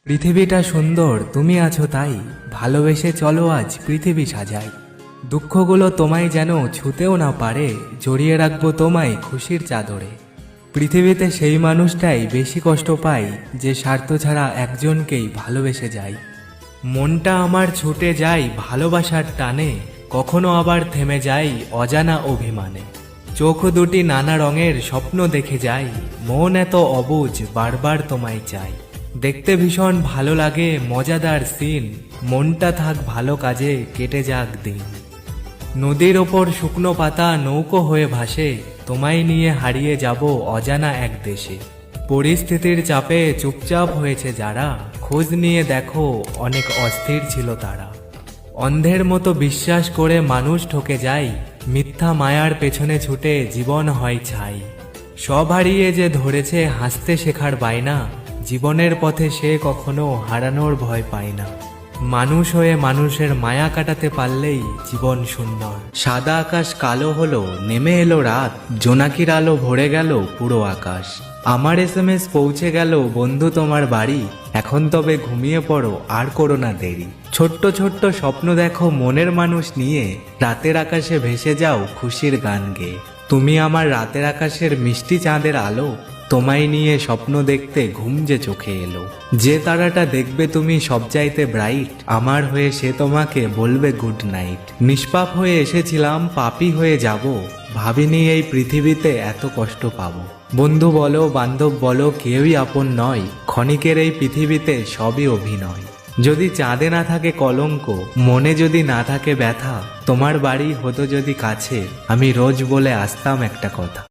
পৃথিবীটা সুন্দর, তুমি আছো তাই। ভালোবেসে চলো আজ পৃথিবী সাজাই। দুঃখগুলো তোমায় যেন ছুঁতেও না পারে, জড়িয়ে রাখবো তোমায় খুশির চাদরে। পৃথিবীতে সেই মানুষটাই বেশি কষ্ট পায়, যে স্বার্থ ছাড়া একজনকেই ভালোবেসে যায়। মনটা আমার ছুটে যায় ভালোবাসার টানে, কখনো আবার থেমে যায় অজানা অভিমানে। চোখ দুটি নানা রঙের স্বপ্ন দেখে যায়, মন এত অবুঝ বারবার তোমায় চাই। দেখতে ভীষণ ভালো লাগে মজাদার সিন, মনটা থাক ভালো কাজে কেটে যাক দিন। নদীর ওপর শুকনো পাতা নৌকো হয়ে ভাসে, তোমায় নিয়ে হারিয়ে যাব অজানা এক দেশে। পরিস্থিতির চাপে চুপচাপ হয়েছে যারা, খোঁজ নিয়ে দেখো অনেক অস্থির ছিল তারা। অন্ধের মতো বিশ্বাস করে মানুষ ঠকে যায়, মিথ্যা মায়ার পেছনে ছুটে জীবন হয় ছাই। সব হারিয়ে যে ধরেছে হাসতে শেখার বায়না, জীবনের পথে সে কখনো হারানোর ভয় পায় না। মানুষ হয়ে মানুষের মায়া কাটাতে পারলেই জীবন সুন্দর। সাদা আকাশ কালো হলো, নেমে এলো রাত, জোনাকির আলো ভরে গেল পুরো আকাশ। আমার SMS পৌঁছে গেল বন্ধু তোমার বাড়ি, এখন তবে ঘুমিয়ে পড়ো আর করো না দেরি। ছোট্ট ছোট্ট স্বপ্ন দেখো মনের মানুষ নিয়ে, রাতের আকাশে ভেসে যাও খুশির গান গেয়ে। তুমি আমার রাতের আকাশের মিষ্টি চাঁদের আলো, তোমায় নিয়ে স্বপ্ন দেখতে ঘুম যে চোখে এলো। যে তারাটা দেখবে তুমি সবচাইতে ব্রাইট, আমার হয়ে সে তোমাকে বলবে গুড নাইট। নিষ্পাপ হয়ে এসেছিলাম, পাপী হয়ে যাব, ভাবিনি এই পৃথিবীতে এত কষ্ট পাবো। বন্ধু বলো বান্ধব বলো কেউই আপন নয়, ক্ষণিকের এই পৃথিবীতে সবই অভিনয়। যদি চাঁদে না থাকে কলঙ্ক, মনে যদি না থাকে ব্যথা, তোমার বাড়ি হতো যদি কাছে, আমি রোজ বলে আসতাম একটা কথা।